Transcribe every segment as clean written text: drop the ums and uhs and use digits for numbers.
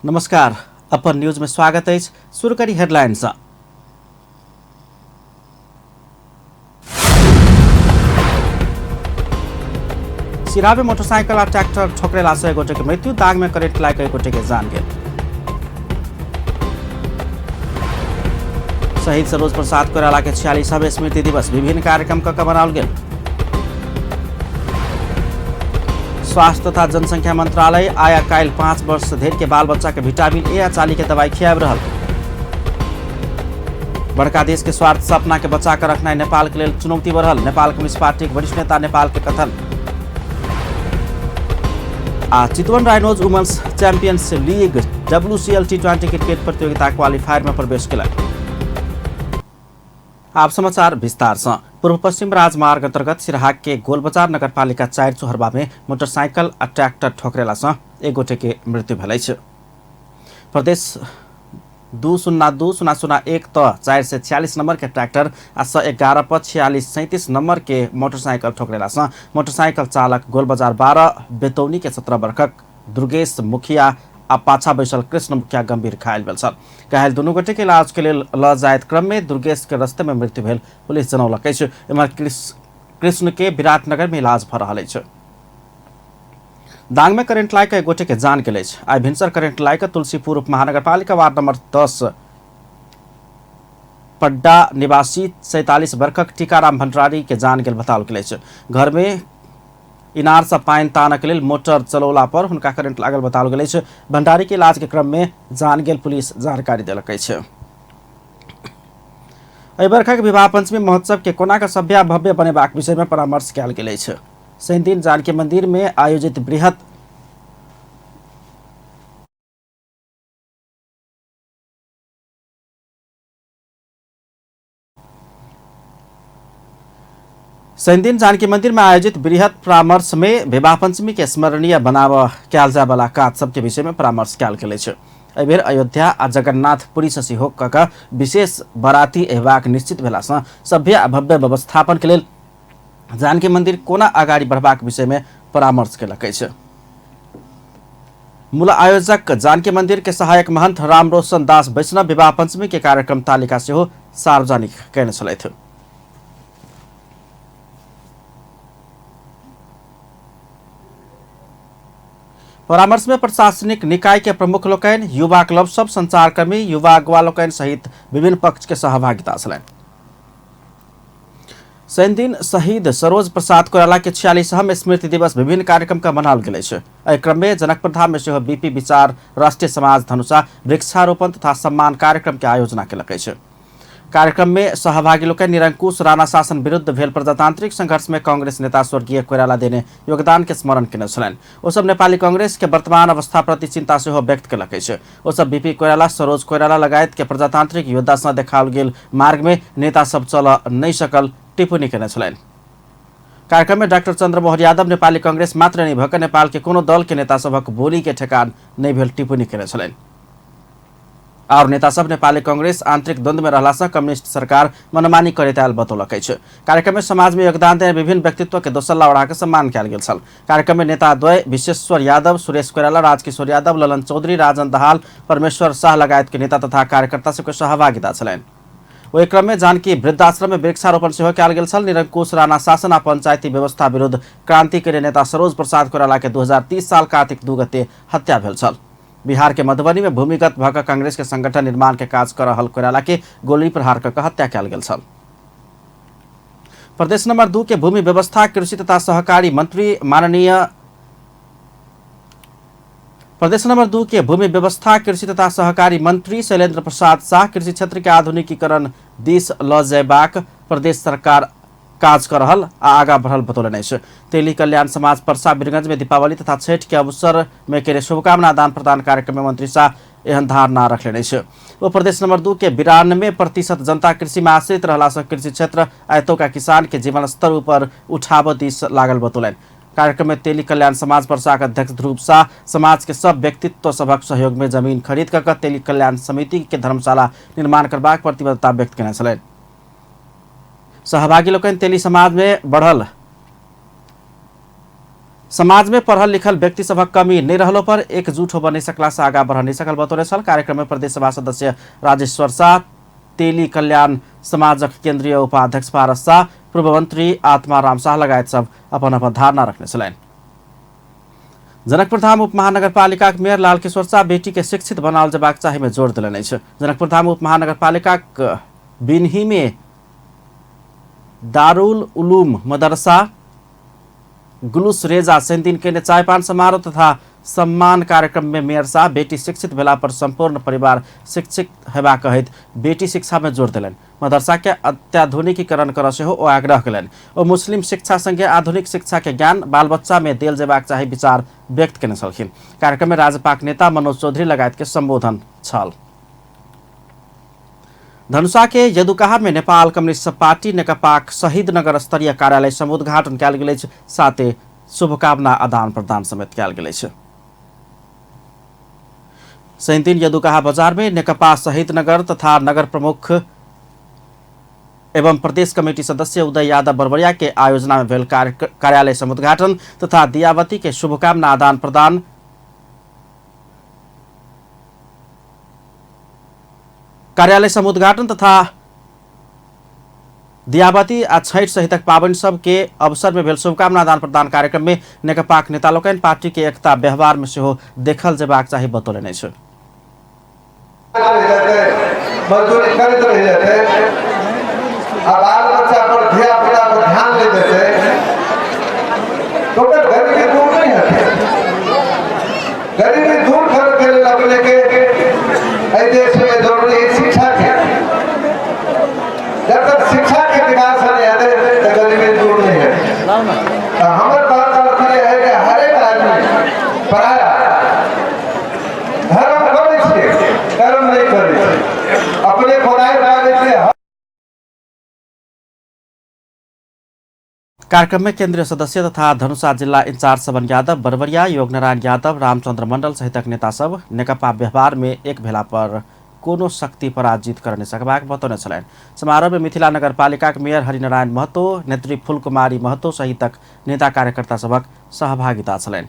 नमस्कार, अपन न्यूज में स्वागत है। शुरू करी हेडलाइंस। सिराहा में मोटरसाइकिल और ट्रैक्टर ठोकरेला से गोटे की मृत्यु, दाग में करेंट लाग एक गोटे के जान गए। शहीद सरोज प्रसाद कोइराला के 46वें स्मृति दिवस, विभिन्न कार्यक्रम का मनाओल गए। स्वास्थ्य तथा जनसंख्या मंत्रालय आया काल 5 वर्ष धेर के बाल बच्चा के विटामिन ए या चाली के दवाई खियाब रहल। बड़का देश के स्वार्थ सपना के बचा कर रखना नेपाल के लिए चुनौती बढ़ल, नेपाल कम्युनिस्ट पार्टी के वरिष्ठ नेता नेपाल के कथन। Chitwan rhinos women's champions league WCL T20 cricket प्रतियोगिता क्वालिफायर में प्रवेश किया। आप समाचार विस्तार से। पूर्व पश्चिम राजमार्ग अंतर्गत सिराहा के गोलबजार नगरपालिका 4 चोहरबा में मोटरसाइकिल आ ट्रैक्टर ठोकरेला से एक गोटे के मृत्यु भेल छै। प्रदेश 202-001 तो 446 नंबर के ट्रैक्टर आ 111 पर 4637 नंबर के मोटरसाइकिल ठोकरेला से मोटरसाइकिल चालक गोलबजार 12 बेतौनी के 17 वर्षक दुर्गेश मुखिया आ पाछा बैसल कृष्ण मुखिया गंभीर घायल भेल छल। घायल दुनू गोटे के इलाज के लिए ल जायत क्रम में दुर्गेश के रस्ते में मृत्यु भेल पुलिस जनौलक अछि। एम्हर कृष्ण के विराटनगर में इलाज भ रहल अछि। दांग में करेंट लाग एक गोटे के जान गेल अछि। आई भिनसर करेंट लाग तुलसीपुर उप महानगरपालिका वार्ड नंबर 10 पड्डा निवासी 47 वर्षक टीकाराम भंडारी के जान गेल बताओल गेल अछि। घर में इनार से पानी तानक लेल मोटर चलौला पर हुनका करेंट लागल बताओल गेल अछि। भंडारी के इलाज के क्रम में जान गेल पुलिस जानकारी देलक अछि। एहि बरखक विवाह पंचमी महोत्सव के कोना के सभ्य भव्य बनेबाक विषय में परामर्श कयल गेल अछि। शनि दिन जानकी मंदिर में आयोजित बृहत परामर्श में विवाह पंचमी के स्मरणीय बनाव कयल जाय वाला काज सब के विषय में परामर्श कयल गेल अछि। एहि बेर अयोध्या आ जगन्नाथपुरी से सेहो कऽ विशेष बराती अयबाक निश्चित भेला सँ सभ्य आ भव्य व्यवस्थापन के लेल जानकी मंदिर कोना आगाड़ी बढ़बाक विषय में परामर्श केलक अछि। मूल आयोजक जानकी मंदिर के सहायक महंत रामरोशन दास वैष्णव विवाह पंचमी के कार्यक्रम तालिका सेहो सार्वजनिक कयने छलथि। परामर्श में प्रशासनिक निकाय के प्रमुख लोकनि, युवा क्लब सब, संचारकर्मी, युवा अगुवा लोकनि सहित विभिन्न पक्ष के सहभागिता छलनि। शनि दिन शहीद सरोज प्रसाद कोइराला के 46वें स्मृति दिवस विभिन्न कार्यक्रम का मनाओल गेल अछि। एहि क्रम में जनकपुर धाम में सेहो BP विचार राष्ट्रीय समाज धनुषा वृक्षारोपण तथा सम्मान कार्यक्रम के आयोजना केलक अछि। कार्यक्रम में सहभागी लोग निरंकुश राणा शासन विरुद्ध भेल प्रजातांत्रिक संघर्ष में कांग्रेस नेता स्वर्गीय कोइराला देने योगदान के स्मरण केने छलनि। ओ सब नेपाली कांग्रेस के वर्तमान अवस्था प्रति चिंता सेहो व्यक्त केलक अछि। ओ सब BP कोइराला, सरोज कोइराला लगायत के प्रजातांत्रिक योद्धा सँ देखाओल गेल मार्ग में नेता सब चल नहीं सकल टिप्पणी केने छलनि। कार्यक्रम में डॉक्टर चंद्रमोहन यादव नेपाली कांग्रेस मात्र नहीं भऽ नेपाल के कोनो दल के नेता सभक बोली के ठेकान नहीं भेल टिप्पणी केने छलनि। और नेता सब नेपाली कांग्रेस आंतरिक द्वंद्व में रहला से कम्युनिस्ट सरकार मनमानी करैत आयल बतौलक अछि। कार्यक्रम में समाज में योगदान देने विभिन्न व्यक्तित्व के दोसल्ला ओढ़ा के सम्मान कयल गेल छल। कार्यक्रम में नेता द्वय विश्वेश्वर यादव, सुरेश कोइराला, राजकिशोर यादव, ललन चौधरी, राजन दहाल, परमेश्वर शाह लगायत के नेता तथा कार्यकर्ता सबके सहभागिता छलनि। ओहि क्रम में जानकी वृद्धाश्रम में वृक्षारोपण सेहो कयल गेल छल। निरंकुश राणा शासन आ पंचायती व्यवस्था विरुद्ध क्रांति के नेता सरोज प्रसाद कोइराला के 2030 साल कार्तिक 2 गते हत्या भेल छल। बिहार के मधुबनी में भूमिगत भऽ कऽ कांग्रेस के संगठन निर्माण के काज कर रहल कोइराला के गोली प्रहार कऽ हत्या कयल गेल छल। प्रदेश नंबर 2 के भूमि व्यवस्था, कृषि तथा सहकारी मंत्री माननीय प्रदेश नंबर 2 के भूमि व्यवस्था, कृषि तथा सहकारी मंत्री शैलेंद्र प्रसाद शाह कृषि क्षेत्र के आधुनिकीकरण दिस ल जयबाक प्रदेश सरकार काज कर रहल आ आगा बढ़ल बतौलनि अछि। तेली कल्याण समाज परसा बीरगंज में दीपावली तथा छठ के अवसर में केरे शुभकामना आदान प्रदान कार्यक्रम में मंत्री शाह एहन धारणा रखलनि अछि। वो प्रदेश नंबर 2 के 92% जनता कृषि में आश्रित रहला से कृषि क्षेत्र आयतों किसान के जीवन स्तर ऊपर उठाब दिस लागल बतौलनि। कार्यक्रम में तेली कल्याण समाज परसा के अध्यक्ष ध्रुव शाह समाज के सब व्यक्तित्व सभक सहयोग में जमीन खरीद कर तेली कल्याण समिति के धर्मशाला निर्माण करबाक प्रतिबद्धता व्यक्त केने छलनि। सहभागी लोकनि तेली समाज में बढ़ल समाज में पढ़ल लिखल व्यक्ति सभक कमी नहीं रहलो पर एकजुट हो बनी सकला से आगा बढ़ नहीं सकल बतौले छल। कार्यक्रम में प्रदेश सभा सदस्य राजेश्वर शाह, तेली कल्याण समाजक केंद्रीय उपाध्यक्ष पारस शाह, पूर्व मंत्री आत्माराम शाह लगायत सब अपन अपन धारणा रखने छलैन। जनकपुरधाम उपमहानगरपालिका मेयर लाल किशोर शाह बेटी के शिक्षित बनाओल जबाक चाही में जोर दिलनि अछि। जनकपुरधाम उपमहानगरपालिका बिन्ही में दारुल उलूम मदरसा गुलूस रेजा सेंदिन के चायपान समारोह तथा सम्मान कार्यक्रम में मेयर शाह बेटी शिक्षित भेला पर संपूर्ण परिवार शिक्षित हेबाक कहैत बेटी शिक्षा में जोर दिलनि। मदरसा के अत्याधुनिकीकरण कर सेहो ओ आग्रह कयलनि। ओ मुस्लिम शिक्षा संगे आधुनिक शिक्षा के ज्ञान बाल बच्चा में देल जेबाक चाही विचार व्यक्त केने छलखिन। कार्यक्रम में राजपाक नेता मनोज चौधरी लगायत के संबोधन छल। धनुषा के यदुकाहा में नेपाल कम्युनिस्ट पार्टी नेकपाक शहीद नगर स्तरीय कार्यालय समुद्घाटन कयल गेल अछि, साथे शुभकामना आदान प्रदान समेत कयल गेल अछि। 37 यदुकाहा बजार में नेकपा शहीद नगर तथा नगर प्रमुख एवं प्रदेश कमेटी सदस्य उदय यादव बरबरिया के आयोजना में भेल कार्यालय समुद्घाटन तथा दियावती के शुभकामना आदान प्रदान कार्यालय समुद्घाटन तथा दियावती आ छैठ सहितक पावनि सब के अवसर में भेल शुभकामना आदान प्रदान कार्यक्रम में नेकपाक नेता लोकनि पार्टी के एकता व्यवहार में सेहो देखल जेबाक चाही बतौलनि अछि। मजदूरी करते रह जाते, अब बाल बच्चा पर धिया पुता पर ध्यान नहीं देते, तो फिर गरीबी दूर नहीं होती। गरीबी दूर करने के लिए अपने के देश में जरूरी है शिक्षा की। जब तक शिक्षा के विकास नहीं आते तो गरीबी दूर नहीं है। हमारे बात का अर्थ है कि हर एक आदमी पराया धर्म करे छे, कर्म नहीं करे छे, अपने खुदाई रागे से। कार्यक्रम में केंद्रीय सदस्य तथा धनुषा जिला इंचार्ज सबन यादव बरबरिया, योगनारायण यादव, रामचंद्र मंडल सहितक नेता सब नेकपा व्यवहार में एक भेला पर कोनो शक्ति पराजित करने सकबाक बतौने छलैन। समारोह में मिथिला नगरपालिका के मेयर हरिनारायण महतो, नेत्री फूलकुमारी महतो सहितक नेता कार्यकर्ता सबक सहभागिता छलैन।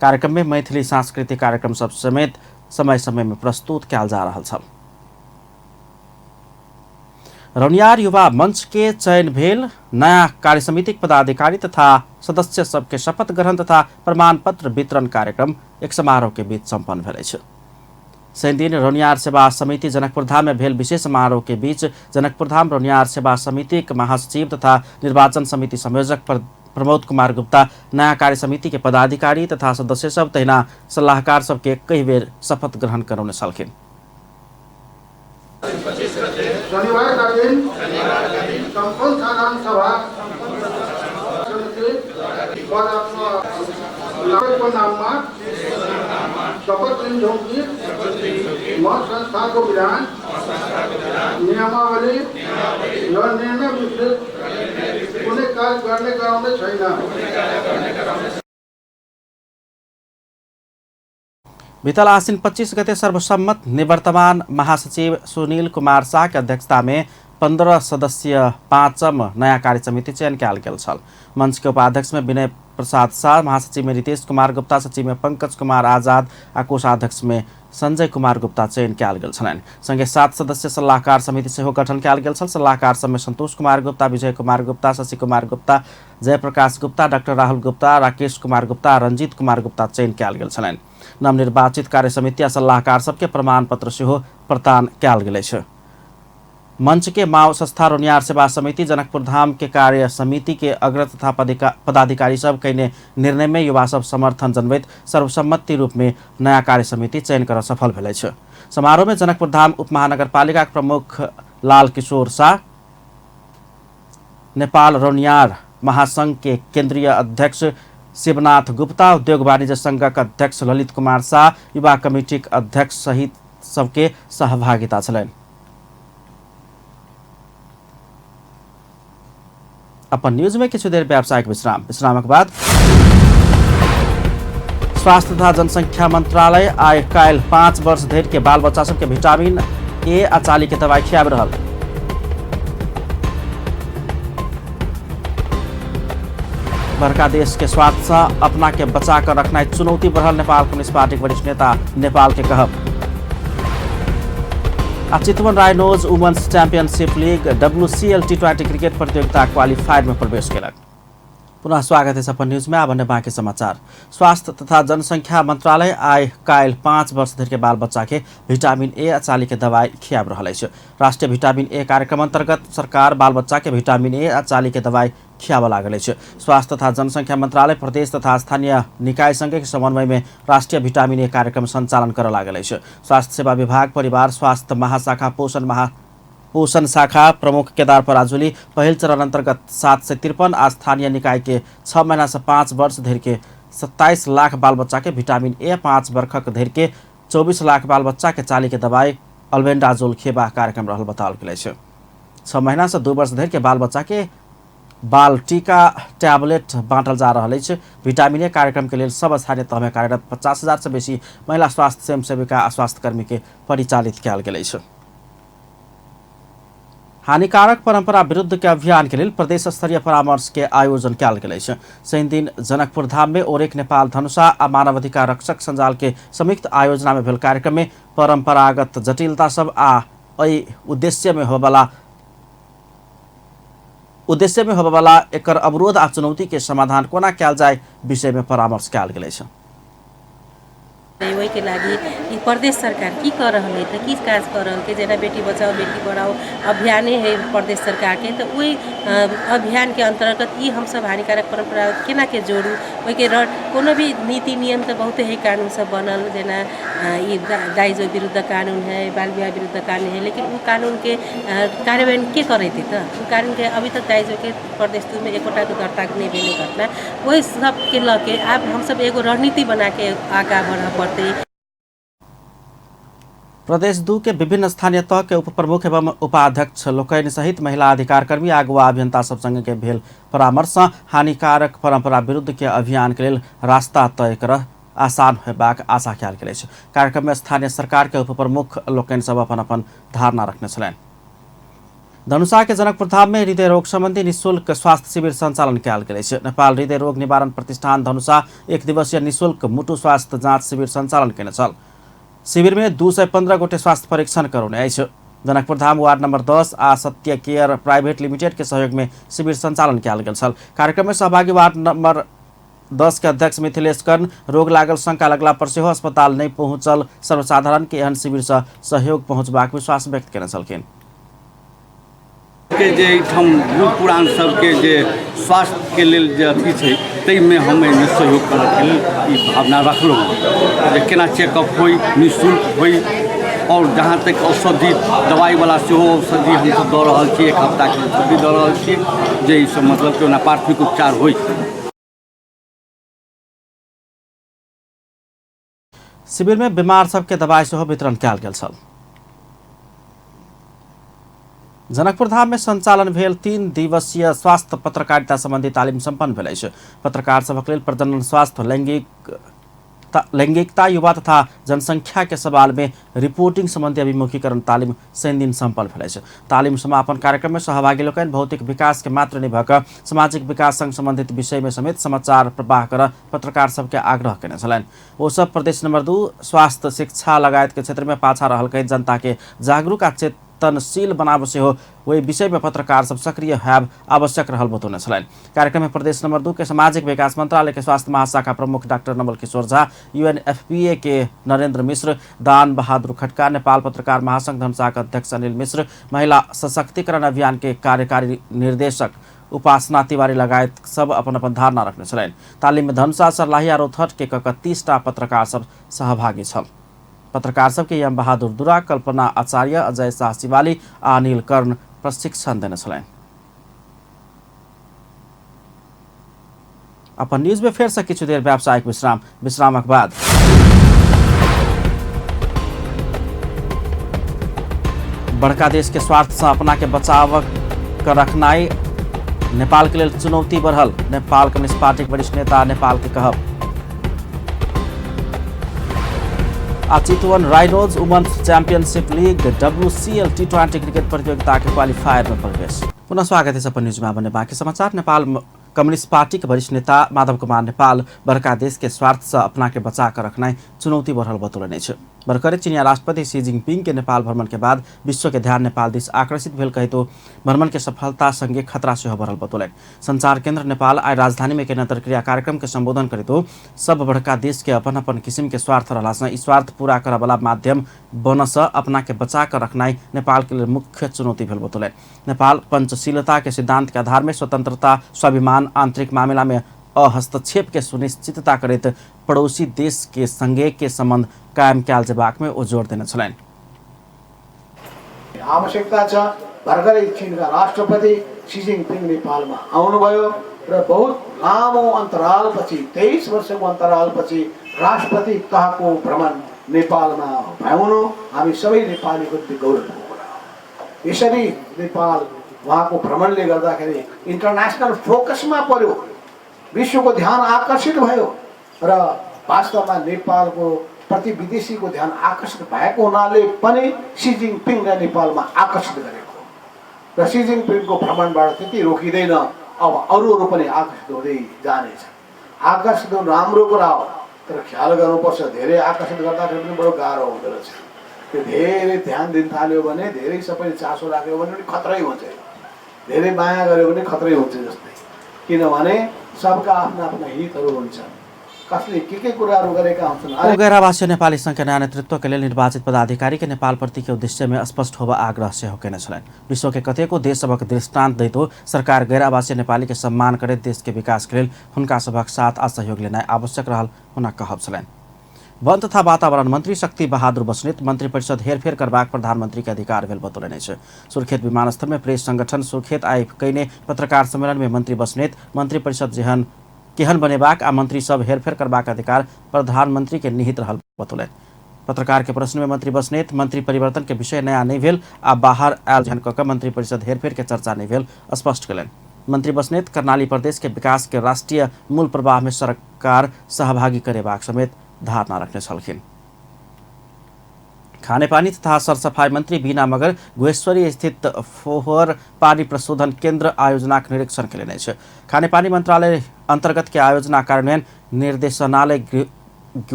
कार्यक्रम में मैथिली सांस्कृतिक कार्यक्रम सब समेत समय समय में प्रस्तुत कयल जा रहल छल। रौनियार युवा मंच के चयन भेल नया कार्यसमितिक पदाधिकारी तथा सदस्य सबके शपथ ग्रहण तथा प्रमाण पत्र वितरण कार्यक्रम एक समारोह के बीच संपन्न भेल अछि। दिन रौनियार सेवा समिति जनकपुरधाम में भेल विशेष समारोह के बीच जनकपुरधाम रौनियार सेवा समिति के महासचिव तथा निर्वाचन समिति संयोजक प्रमोद कुमार गुप्ता नया कार्य समिति के पदाधिकारी तथा सदस्य सब तहिना सलाहकार सबके कई बेर शपथ ग्रहण करौने छलखिन। शनिवार का दिन संपन्न साधारण सभा शपथ ली होगी। मत संस्था को विधान नियमावली और निर्णय विस्तृत उन्हें कार्य करने का उन्हें छैन। बीतल आश्विन 25 गते सर्वसम्मत निवर्तमान महासचिव सुनील कुमार शाह के अध्यक्षता में 15 सदस्यीय 5म नया कार्य समिति चयन कयल गेल छल। मंच के उपाध्यक्ष में विनय प्रसाद शाह, महासचिव में रितेश कुमार गुप्ता, सचिव में पंकज कुमार आजाद आ कोषाध्यक्ष में संजय कुमार गुप्ता चयन कयल गेल छलनि। संगे 7 सदस्य सलाहकार समिति सेहो गठन कयल गेल छल। सलाहकार सब में संतोष कुमार गुप्ता, विजय कुमार गुप्ता, शशि कुमार गुप्ता, जयप्रकाश गुप्ता, डॉक्टर राहुल गुप्ता, राकेश कुमार गुप्ता, रंजीत कुमार गुप्ता चयन कयल गेल छलनि। नवनिर्वाचित कार्य समिति आ सलाहकार सबके प्रमाण पत्र सेहो प्रदान कयल गेल अछि। मंच के माओ संस्था रौनियार सेवा समिति जनकपुरधाम के कार्य समिति के अग्र तथा पदाधिकारी सब कईने निर्णय में युवा सब समर्थन जनबैत सर्वसम्मति रूप में नया कार्य समिति चयन कर सफल भेल अछि। समारोह में जनकपुरधाम उपमहानगरपालिका प्रमुख लाल किशोर शाह, नेपाल रौनियार महासंघ के केंद्रीय अध्यक्ष शिवनाथ गुप्ता, उद्योग वाणिज्य संघक अध्यक्ष ललित कुमार शाह, युवा कमिटी अध्यक्ष सहित सबके सहभागिता छलनि। अपन न्यूज में किछु देर व्यावसायिक विश्रामक बाद स्वास्थ्य तथा जनसंख्या मंत्रालय आइ काल्हि 5 वर्ष धरि के बाल बच्चा सबके विटामिन ए आ चाली के दवाई खियाबि रहल। बड़का देश के स्वार्थ से अपना के बचा कर रखना चुनौती बढ़ल नेपाल कम्युनिस्ट पार्टी के वरिष्ठ नेता नेपाल के कहब। Chitwan rhinos women's championship league WCL T20 cricket प्रतियोगिता क्वालिफायर में प्रवेश केलक। पुनः स्वागत है सपन न्यूज में। अब अन्य बाँकी समाचार। स्वास्थ्य तथा जनसंख्या मंत्रालय आइ काल्हि 5 वर्ष धरि के बाल बच्चा के विटामिन ए चाली के दवाई खियाब रहल अछि। राष्ट्रीय विटामिन ए कार्यक्रम अंतर्गत सरकार बाल बच्चा के विटामिन ए चाली के दवाई खियाब लागल अछि। स्वास्थ्य तथा जनसंख्या मंत्रालय प्रदेश तथा स्थानीय निकाय संघ के समन्वय में राष्ट्रीय विटामिन ए कार्यक्रम संचालन कर लागल अछि। स्वास्थ्य सेवा विभाग परिवार स्वास्थ्य महाशाखा पोषण शाखा प्रमुख केदार पराजुली पहल चरण अंतर्गत 753 आ स्थानीय निकाय के 6 महीना से 5 वर्ष धरि के 27 लाख बाल बच्चा के विटामिन ए, 5 वर्षक धरि के 24 लाख बाल बच्चा के चाली के दवाई अल्बेंडाजोल खेबा कार्यक्रम रहल बताओल गेल अछि। 6 महीना से 2 वर्ष धरि के बाल बच्चा के बाल टीका टैबलेट बांटल जा रहा है। विटामिन ए कार्यक्रम के लिए सब स्थानीय तह में कार्यरत 50,000 से बेसी महिला स्वास्थ्य स्वयंसेविका आ स्वास्थ्य कर्मी के परिचालित किया गेल अछि। हानिकारक परंपरा विरुद्ध के अभियान के लिए प्रदेश स्तरीय परामर्श के आयोजन किया गेल अछि। शनि दिन जनकपुर धाम में ओरेक नेपाल धनुषा आ मानवाधिकार रक्षक संजाल के संयुक्त आयोजना में भेल कार्यक्रम में परंपरागत जटिलता सब आ उद्देश्य में होबेवाला एकर अवरोध आ चुनौती के समाधान कोना कयल जाय विषय में परामर्श कयल गेल अछि। वही के लागी ई प्रदेश सरकार की कर रहा है, की काज कर रहा है, जेना बेटी बचाओ बेटी पढ़ाओ अभियान है प्रदेश सरकार के, तो वही अभियान के अंतर्गत ये हम सब हानिकारक परंपरा केना के जोड़ू। वही के कोनो भी नीति नियम तो बहुत ही कानून सब बनल, जेना ये दाइजो विरुद्ध कानून है, बाल विवाह विरुद्ध कानून है, लेकिन वो कानून के कार्यान्वयन के करे थे। तो कानून के अभी तक दाइजो के प्रदेश में एकोटा के दर्ता नहीं भेले घटना, वही सब के लके अब हम सब एगो रणनीति बना के आगा बढ़ा पड़ते। प्रदेश 2 के विभिन्न स्थानीय तह के उप प्रमुख एवं उपाध्यक्ष लोकन सहित महिला अधिकार कर्मी आगुआ अभियंता सब संग के भेल परामर्श हानिकारक परंपरा विरुद्ध के अभियान के लिए रास्ता तय कर आसान होबाक आशा कयल गेल अछि। कार्यक्रम में स्थानीय सरकार के उप प्रमुख लोकन सब अपन अपन धारणा रखने छलनि। धनुषा के जनकपुर धाम में हृदय रोग संबंधी निःशुल्क स्वास्थ्य शिविर संचालन कयल गेल अछि। नेपाल हृदय रोग निवारण प्रतिष्ठान धनुषा 1 दिवसीय निःशुल्क मुटु स्वास्थ्य जांच शिविर संचालन केने छल। शिविर में 215 गोटे स्वास्थ्य परीक्षण करौने अछि। जनकपुर धाम वार्ड नंबर 10 आ सत्य केयर प्राइवेट लिमिटेड के सहयोग में शिविर संचालन कयल गेल छल। कार्यक्रम में सहभागी वार्ड नंबर 10 के अध्यक्ष मिथिलेश कर्ण रोग लागल शंका लगला पर सेहो अस्पताल नहीं पहुंचल सर्वसाधारण के एहन शिविर से सहयोग पहुंचबाक विश्वास व्यक्त केने छलखिन। के जे हम बूढ़ पुरान सबके जे स्वास्थ्य के लेल जे अथी छै ताहिमे हम एहिमे सहयोग करऽ के लेल ई भावना रखलहुँ जे केना चेकअप होइ, निःशुल्क होइ, और जहाँ तक औषधि दवाइवला सेहो औषधि हमसब दऽ रहल छी, 1 हफ्ताके औषधि दऽ रहल छी, जे ई सब मतलब कि ओना प्राथमिक उपचार होइ। शिविर में बीमार सबके दवाई सेहो वितरण कयल गेल छल। जनकपुर धाम में संचालन भेल 3 दिवसीय स्वास्थ्य पत्रकारिता संबंधी तालीम संपन्न भेल अछि। पत्रकार सभक लेल प्रजनन स्वास्थ्य, लैंगिकता, युवा तथा जनसंख्या के सवाल में रिपोर्टिंग संबंधी अभिमुखीकरण तालीम शनि दिन संपन्न भेल अछि। तालीम समापन कार्यक्रम में सहभागी लोकनि भौतिक विकास के मात्र नहीं भऽ सामाजिक विकास संग संबंधित विषय में समेत समाचार प्रवाह कर पत्रकार सबके आग्रह केने छलनि। ओ सब प्रदेश नंबर 2 स्वास्थ्य शिक्षा लगायत के क्षेत्र में पाछा रहल कई जनता के जागरूक आ चेतनशील बनाब से हो वही विषय में पत्रकार सब सक्रिय हैब आवश्यक रहल बतौने छलनि। कार्यक्रम में प्रदेश नंबर 2 के सामाजिक विकास मंत्रालय के स्वास्थ्य महाशाखा प्रमुख डॉक्टर नवल किशोर झा, UNFPA के नरेंद्र मिश्र, दान बहादुर खटका, नेपाल पत्रकार महासंघ धनुषा के अध्यक्ष अनिल मिश्र, महिला सशक्तिकरण अभियान के कार्यकारी निर्देशक उपासना तिवारी लगायत सब अपन अपन धारणा रखने छलनि। तालीम में धनुषा, सर्लाही आ रौतहट के 31टा पत्रकार सब सहभागी छल। पत्रकार सबके यम बहादुर दुरा, कल्पना आचार्य, अजय शाह शिवाली आ अनिल कर्ण प्रशिक्षण देने छलनि। अपन न्यूज में फेर से किछु देर व्यावसायिक विश्रामक बाद बड़का देश के स्वार्थ से अपना के बचाव कर रखनाई नेपाल के लिए चुनौती बढ़ल नेपाल कम्युनिस्ट पार्टी के वरिष्ठ नेता नेपाल के कहब। Chitwan rhinos women's championship league WCL T20 cricket प्रतियोगिता के क्वालिफायर में प्रवेश। पुनः स्वागत है सपन न्यूजमा भन्ने बाँकी समाचार। नेपाल कम्युनिस्ट पार्टी के वरिष्ठ नेता माधव कुमार नेपाल बड़का देश के स्वार्थ से अपना के बचा कर रखना चुनौती बढ़ल बतौलने छ। भर्खरै चीनिया राष्ट्रपति सी जिनपिंग के नेपाल भ्रमण के बाद विश्व के ध्यान नेपाल दिश आकर्षित भेल कही तो भ्रमण के सफलता संगे खतरा से बढ़ल बतौलन। संचार केंद्र नेपाल आई राजधानी में के अंतर्क्रिया कार्यक्रम के संबोधन करे तो सब बड़का देश के अपन अपन किसिम के स्वार्थ रहला से स्वार्थ पूरा करे वाला माध्यम बनस अपना के बचा कर रखना नेपाल के लिए मुख्य चुनौती भेल बतौलन। नेपाल पंचशीलता के सिद्धांत के आधार में स्वतंत्रता, स्वाभिमान, आंतरिक मामला में हस्तक्षेप के सुनिश्चितता करत पड़ोसी देश के संगे के संबंध कायम क्याल जेबाक में वो जोड़ देने छन्। आवश्यकता छ। भर्खरै चीनका राष्ट्रपति सी जिनपिङ नेपालमा आउनुभयो र बहुत लामो अन्तरालपछि 23 वर्षको अन्तरालपछि राष्ट्रपति तहको भ्रमण नेपालमा भ्याउनु हामी सबै नेपालीको गौरवको कुरा हो। यसरी नेपाल उहाँको भ्रमणले गर्दाखेरि इन्टरनेसनल फोकसमा पर्यो, विश्वको ध्यान आकर्षित भयो र वास्तवमा नेपालको प्रति विदेशीको ध्यान आकर्षित भएको हुनाले पनि सी जिनपिङलाई नेपालमा आकर्षित गरेको र सी जिनपिङको भ्रमणबाट त्यति रोकिँदैन, अब अरू पनि आकर्षित हुँदै जानेछ। आकर्षित हुनु राम्रो कुरा हो, तर ख्याल गर्नुपर्छ धेरै आकर्षित गर्दाखेरि पनि बडो गाह्रो हुँदो रहेछ। त्यो धेरै ध्यान दिन थाल्यो भने, धेरै सबैले चासो राख्यो भने पनि खतरै हुन्छ, धेरै माया गर्यो भने खतरै हुन्छ जस्तै। किनभने सबका आफ्ना आफ्ना हितहरू हुन्छन्, कसले के कुराहरू गरेका हुन्छन्। गैरावासीय नेपाली संघ के नया नेतृत्व के लिए निर्वाचित पदाधिकारी के नेपाल प्रति के उद्देश्य में स्पष्ट होबा आग्रह से होके छन्। विश्व के कतेको देश सबक दृष्टांत दैतो सरकार गैरावासीय नेपाली के सम्मान करे देश के विकास के लिए हुनका सबक साथ आ सहयोग लेना आवश्यक रहल हुना कहब छन्। वन तथा वातावरण मंत्री शक्ति बहादुर बस्नेत मंत्री परिषद हेरफेर करबाक प्रधानमंत्री के अधिकार भेल बतौलने छ। सुर्खेत विमानस्थल में प्रेस संगठन सुर्खेत आई कईने पत्रकार सम्मेलन में मंत्री बस्नेत मंत्री परिषद जेहन केहन बनेबाक आ मंत्री सब हेरफेर करबाक अधिकार प्रधानमंत्री के निहित रहल बतौलन। पत्रकार के प्रश्न में मंत्री बस्नेत मंत्री परिवर्तन के विषय नया नहीं भेल आ बाहर आयल झन क मंत्री परिषद हेरफेर के चर्चा नहीं भेल स्पष्ट कलन। मंत्री बस्नेत कर्णाली प्रदेश के विकास के राष्ट्रीय मूल प्रवाह में सरकार सहभागी करेबाक समेत धारणा रखने छलखिन। खानेपानी तथा सरसफाई मंत्री बीना मगर गुहेश्वरी स्थित फोहोर पानी प्रशोधन केन्द्र आयोजना निरीक्षण के छ। खानेपानी मंत्रालय अंतर्गत के आयोजना कार्यान्वयन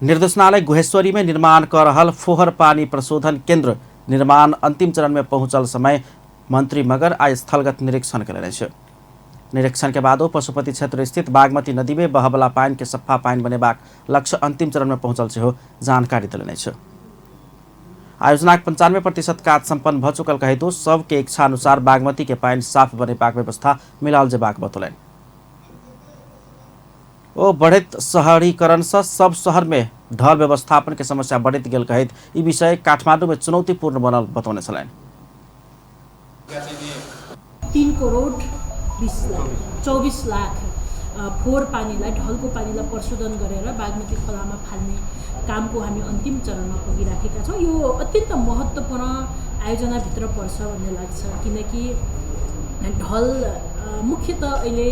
निर्देशनालय गुहेश्वरी में निर्माण कर रहल फोहर पानी प्रशोधन केन्द्र निर्माण अंतिम चरण में पहुंचल समय मंत्री मगर आज स्थलगत निरीक्षण करेने छ। निरीक्षण के बाद पशुपति क्षेत्र स्थित बागमती नदी में बहबला पानी के सफा पानी बनेबाक लक्ष्य अंतिम चरण में पहुंचल से हो जानकारी दिलने छ। आयोजना 95% काज संपन्न भ चुकल कहे तो सबके इच्छा अनुसार बागमती के पानी साफ बनेबाक व्यवस्था मिलाल जेबाक बतौलन। ओ बढ़त शहरीकरण से सब शहर में ढल व्यवस्थापन के समस्या बढ़त गेल कहित ई विषय काठमाडौँ में चुनौतीपूर्ण बनल बतौने छलैन। 3 करोड़ 24 लाख फोहोर पानीलाई ढलको पानीलाई प्रशोधन गरेर बागमती खोलामा फाल्ने कामको हामी अन्तिम चरणमा पुगिराखेका छौँ। यो अत्यन्त महत्त्वपूर्ण आयोजनाभित्र पर्छ भन्ने लाग्छ, किनकि ढल मुख्यतः अहिले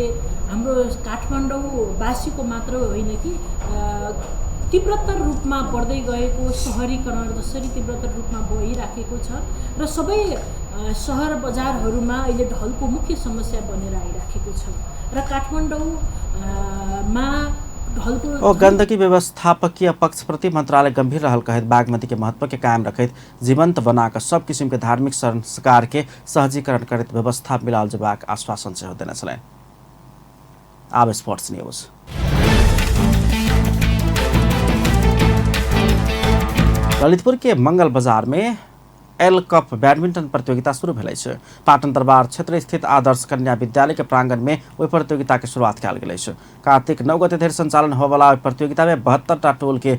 हाम्रो काठमाडौँवासीको मात्र होइन कि तीव्रतर रूपमा बढ्दै गएको शहरीकरण जसरी तीव्रतर रूपमा भइराखेको छ र सबै शहर बजारहरूमा अहिले ढलको मुख्य समस्या बनेर आइराखेको छ र काठमाडौँमा ढलको गंदगी व्यवस्थापकीय पक्ष प्रति मंत्रालय गंभीर रहल कहित बागमती के महत्व के कायम रखित जीवंत बनाकर सब किसिम के धार्मिक संस्कार के सहजीकरण करित व्यवस्था मिलाल जेबाक आश्वासन से देने छलैन। आब स्पोर्ट्स न्यूज। ललितपुर के मंगल बाजार में एल कप बैडमिंटन प्रतियोगिता शुरू भेल छै। पाटन दरबार क्षेत्र स्थित आदर्श कन्या विद्यालय के प्रांगण में ओहि प्रतियोगिता के शुरुआत कयल गेल छै। कार्तिक 9 गते धरि संचालन होबला ओहि प्रतियोगिता में 72टा टोल के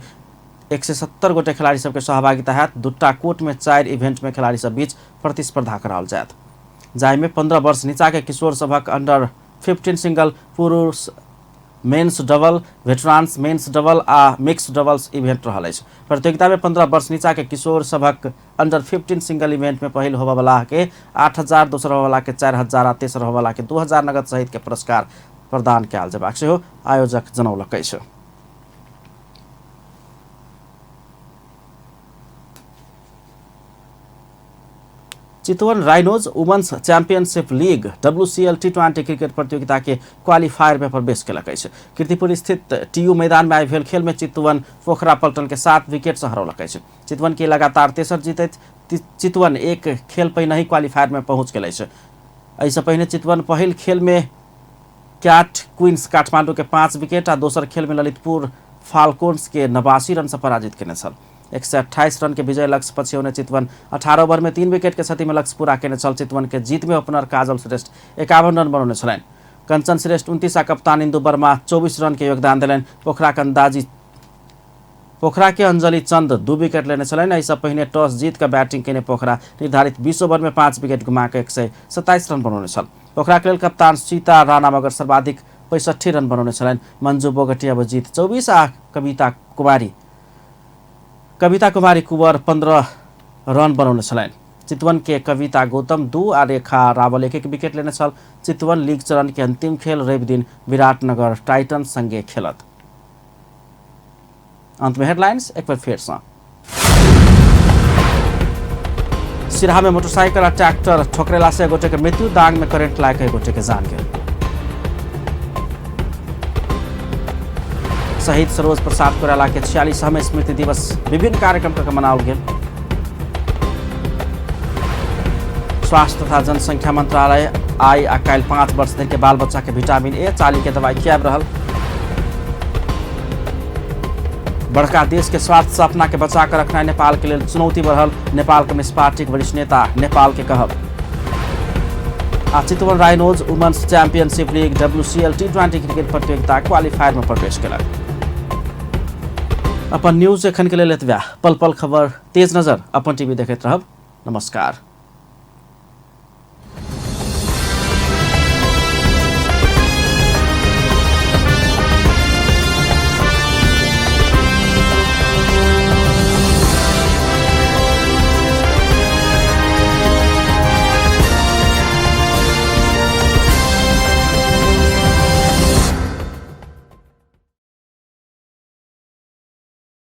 170 गोटे खिलाड़ी सबके सहभागिता हैत। 2टा कोर्ट में 4 इवेंट में खिलाड़ी सब बीच प्रतिस्पर्धा कराओल जायत, जाहि में 15 वर्ष नीचा के किशोर सबक अंडर 15 सिंगल, पुरुष मेन्स डबल, वेटरान्स मेन्स डबल आ मिक्स डबल्स इवेंट रहल अछि। प्रतियोगिता में 15 वर्ष नीचा के किशोर सबक अंडर 15 सिंगल इवेंट में पहिल होबा वाला के 8,000, दोसर होबा वाला के 4,000 आ तेसर होबा वाला के 2,000 नगद सहित के पुरस्कार प्रदान कयल जेबाक सेहो आयोजक जनौलकै छ। Chitwan rhinos women's championship league WCL T20 cricket प्रतियोगिता के क्वालिफायर में प्रवेश केलक अछि। कीर्तिपुर स्थित TU मैदान में भेल खेल में चितवन पोखरा पलटन के 7 विकेट से हरौलक अछि। चितवन के लगातार तेसर जीतैत चितवन एक खेल पहिने ही क्वालिफायर में पहुंच गेल अछि। एहिसँ पहिने चितवन पहिल खेल में कैट क्वींस काठमांडू के 5 विकेट आ दोसर खेल में ललितपुर फाल्कोन्स के 89 रन से पराजित केने छल। 128 रन के विजय लक्ष्य पछि उन्हें चितवन 18 ओवर में 3 विकेट के क्षति में लक्ष्य पूरा केने छल। चितवन के जीत में ओपनर काजल श्रेष्ठ 51 रन बनौने छलनि। कंचन श्रेष्ठ 29 आ कप्तान इंदु वर्मा 24 रन के योगदान देलनि। पोखरा के अंजलि चंद 2 विकेट लेने छलनि। एहिसँ पहिने टॉस जीत के बैटिंग केने पोखरा निर्धारित 20 ओवर में 5 विकेट गुमा के 127 रन बनौने छल। पोखरा के लेल कप्तान सीता राणा मगर सर्वाधिक 65 रन बनौने छलनि। मंजू बोगटिया जीत 24 आ कविता कुमारी कुंवर 15 रन बनौने छलनि। चितवन के कविता गौतम 2 आ रेखा रावल 1-1 विकेट लेने छल। चितवन लीग चरण के अंतिम खेल रवि दिन विराटनगर टाइटन संगे खेलत। अंत में हेडलाइंस एक बार फिर से। सिराहा में मोटरसाइकिल और ट्रैक्टर ठोकरेला से गोटे के मृत्यु, दांग में करंट लाग गोटे के जान गेल। शहीद सरोज प्रसाद कोइराला के 46वां स्मृति दिवस विभिन्न कार्यक्रम का मनाओल गेल। स्वास्थ्य तथा जनसंख्या मंत्रालय आई आ काल्हि 5 वर्ष धरि के बाल बच्चा के विटामिन ए चाली के दवाई खियाब रहल। बड़का देश के स्वास्थ्य सपना के बचा कर रखना नेपाल के लिए चुनौती बढ़ल। नेपाल कम्युनिस्ट पार्टी के वरिष्ठ नेता नेपाल के कहब। आ Chitwan rhinos women's championship league WCL T20 cricket प्रतियोगिता क्वालिफायर में प्रवेश केलक। अपन न्यूज एखन के लेल एतबे। पल पल खबर तेज नजर अपन टीवी देखैत रहब। नमस्कार।